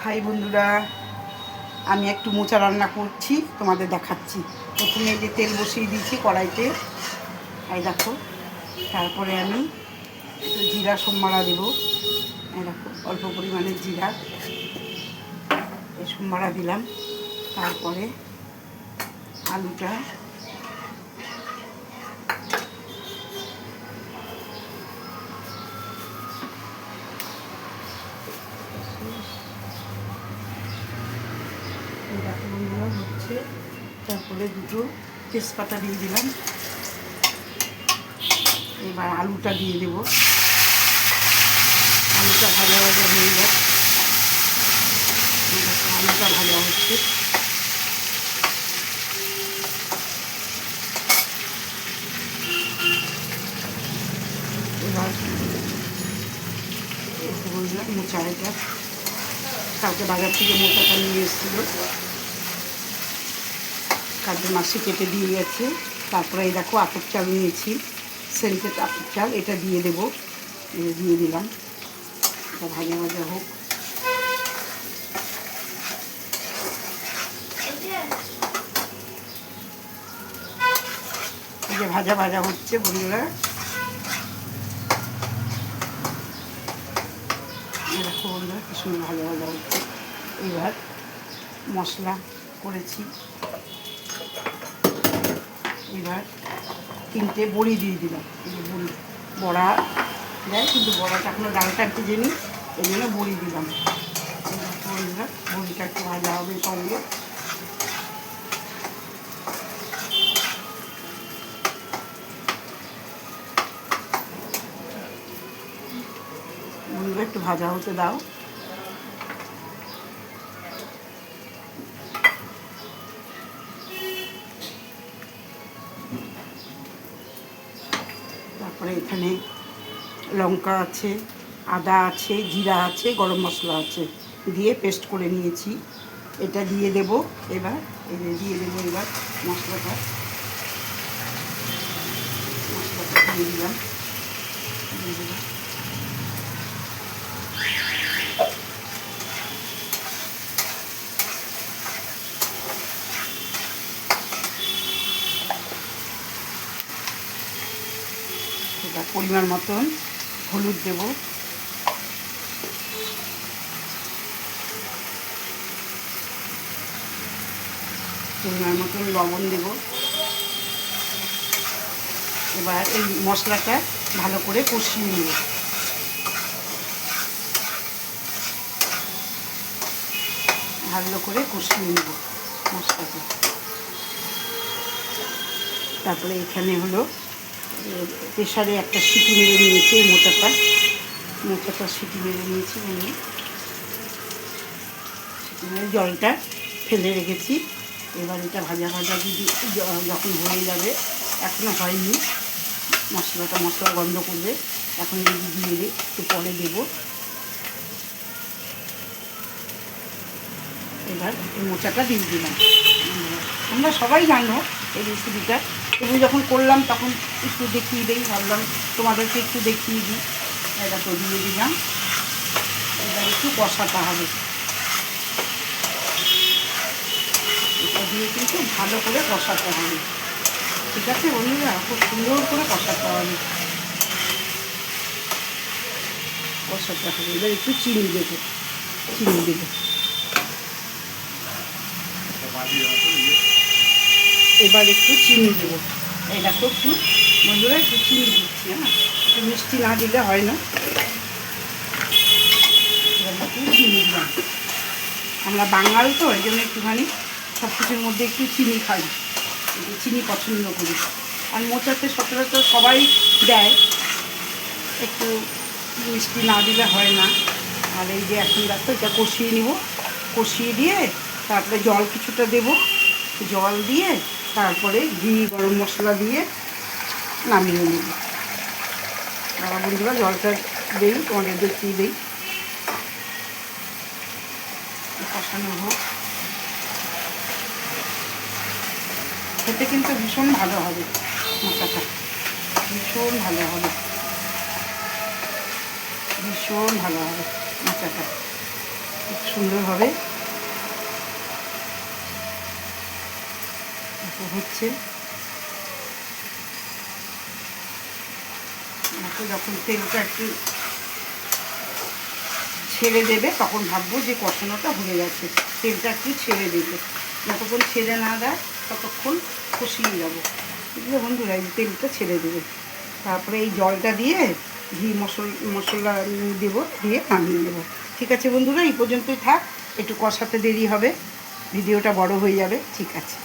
High বন্ধুরা, আমি একটু মোচা রান্না করছি, তোমাদের দেখাচ্ছি। প্রথমে এই যে তেল বসিয়ে দিয়েছি কড়াইতে, এই দেখো। তারপরে আমি একটু জিরা সোমবারা দেবো, এই দেখো অল্প পরিমাণে জিরা এই সোমবারা দিলাম। তারপরে আলুটা হচ্ছে, তারপরে দুটো তেজপাতা দিয়ে দিলাম। এবার আলুটা দিয়ে দেবো, আলুটা ভাজা ভাজা হয়ে যায়, আলুটা ভাজা হচ্ছে। এবার বললাম মোচা, এটা কালকে বাজার থেকে মোচাটা নিয়ে এসেছিলো, কালকে মাসি কেটে দিয়ে গেছে। তারপরে এই দেখো আতপ চাল নিয়েছি, সেন্টেড আতপ চাল, এটা দিয়ে দেবো। দিয়ে দিলাম, এটা ভাজা ভাজা হোক। এই যে ভাজা ভাজা হচ্ছে বন্ধুরা, দেখো বন্ধুরা কি সুন্দর ভাজা ভাজা হচ্ছে। এবার মশলা করেছি, এবার 3টে বড়ি দিয়ে দিলাম। এই যে বড়ি, বড়া দেয় কিন্তু বড়াটা এখনো ডালটা ভেজে নিই, এই জন্য বড়ি দিলাম। বন্ধুরা বড়িটা একটু ভাজা হবে সঙ্গে। বন্ধুরা একটু ভাজা হতে দাও। তারপরে এখানে লঙ্কা আছে, আদা আছে, জিরা আছে, গরম মশলা আছে, দিয়ে পেস্ট করে নিয়েছি। এটা দিয়ে দেব এবার, দিয়ে দেবো এবার মশলাটা দিয়ে দিলাম। এবার পরিমাণ মতন হলুদ দেব, পরিমাণ মতন লবণ দেব। এবার এই মশলাটা ভালো করে কষিয়ে নেব। ভালো করে কষিয়ে নেব মশলাটা। তারপরে এখানে হলো প্রেশারে একটা সিটি মেরে নিয়েছি, এই মোচাটা সিটি মেরে নিয়েছি। সিটি মেরে জলটা ফেলে রেখেছি। এবার এটা ভাজা ভাজা যদি যখন হয়ে যাবে, এখনও হয়নি, মশলা গন্ধ করবে, এখন যদি দিয়ে দিই, একটু পরে দেবো। এবার এই মোচাটা দিয়ে দিলাম। তোমরা সবাই জানো এই রেসিপিটা, তবু যখন করলাম তখন একটু দেখিয়ে দিই, ভাবলাম তোমাদেরকে একটু দেখিয়ে দিই। এটা তো দিয়ে দিলাম। এবার একটু কষাতে হবে, এটা দিয়ে কিন্তু ভালো করে কষাতে হবে। ঠিক আছে বন্ধুরা, খুব সুন্দর করে কষাতে হবে, কষাতে হবে। এবার একটু চিনি দেবো, এবার একটু চিনি দেবো। এই দেখো একটু বন্ধুরা, একটু চিনি দিচ্ছি। হ্যাঁ, একটু মিষ্টি না দিলে হয় না। এবার একটু চিনি দিলাম, আমরা বাঙাল তো, এই জন্য একটুখানি সব কিছুর মধ্যে একটু চিনি খাই, চিনি পছন্দ করি। আর মোচাতে সচরাচর সবাই দেয়, একটু মিষ্টি না দিলে হয় না। আর এই যে এখন দেখো এটা কষিয়ে নিব, কষিয়ে দিয়ে তারপরে জল কিছুটা দেব, জল দিয়ে তারপরে ঘি গরম মশলা দিয়ে নামিয়ে নেব। বাবা বন্ধুরা জলটা দেই, তোমাদের দেখিয়ে দিই। কষানো হোক, খেতে কিন্তু ভীষণ ভালো হবে মোচাটা, ভীষণ ভালো হবে, ভীষণ ভালো হবে মোচাটা। খুব সুন্দর হবে। হচ্ছে যখন তেলটা একটু ছেড়ে দেবে তখন ভাববো যে কষানোটা হয়ে গেছে। তেলটা একটু ছেড়ে দেবে, যতক্ষণ ছেড়ে না দেয় ততক্ষণ কষিয়ে যাবো। বুঝলে বন্ধুরা, এই তেলটা ছেড়ে দেবে, তারপরে এই জলটা দিয়ে ঘি মশলা দেবো, দিয়ে নামিয়ে নেবো। ঠিক আছে বন্ধুরা, এই পর্যন্তই থাক, একটু কষাতে দেরি হবে, ভিডিওটা বড় হয়ে যাবে। ঠিক আছে।